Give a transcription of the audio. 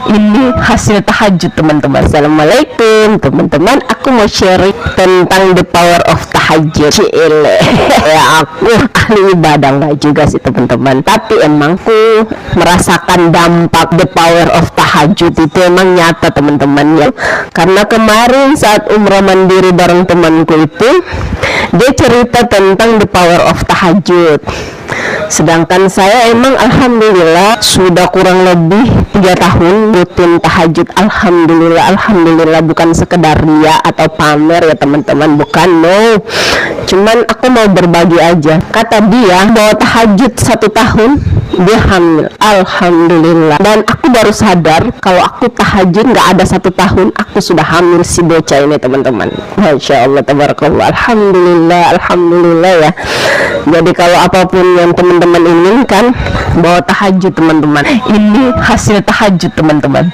Ini hasil tahajud teman-teman. Assalamualaikum teman-teman, aku mau share tentang the power of tahajud. Cile ya, aku ahli ibadah nggak juga sih teman-teman, tapi emang aku merasakan dampak the power of tahajud itu emang nyata teman-teman ya. Karena kemarin saat umrah mandiri bareng temanku itu, dia cerita tentang the power of tahajud. Sedangkan saya emang alhamdulillah sudah kurang lebih 3 tahun rutin tahajud. Alhamdulillah, bukan sekedar ria atau pamer ya teman-teman, bukan, no. Cuman aku mau berbagi aja. Kata dia bahwa tahajud 1 tahun dia hamil, alhamdulillah. Dan aku baru sadar kalau aku tahajud nggak ada 1 tahun aku sudah hamil si bocah ini teman-teman. Masya Allah, tabarakallah, alhamdulillah ya. Jadi kalau apapun yang teman-teman inginkan, bawa tahajud teman-teman. Ini hasil tahajud teman-teman.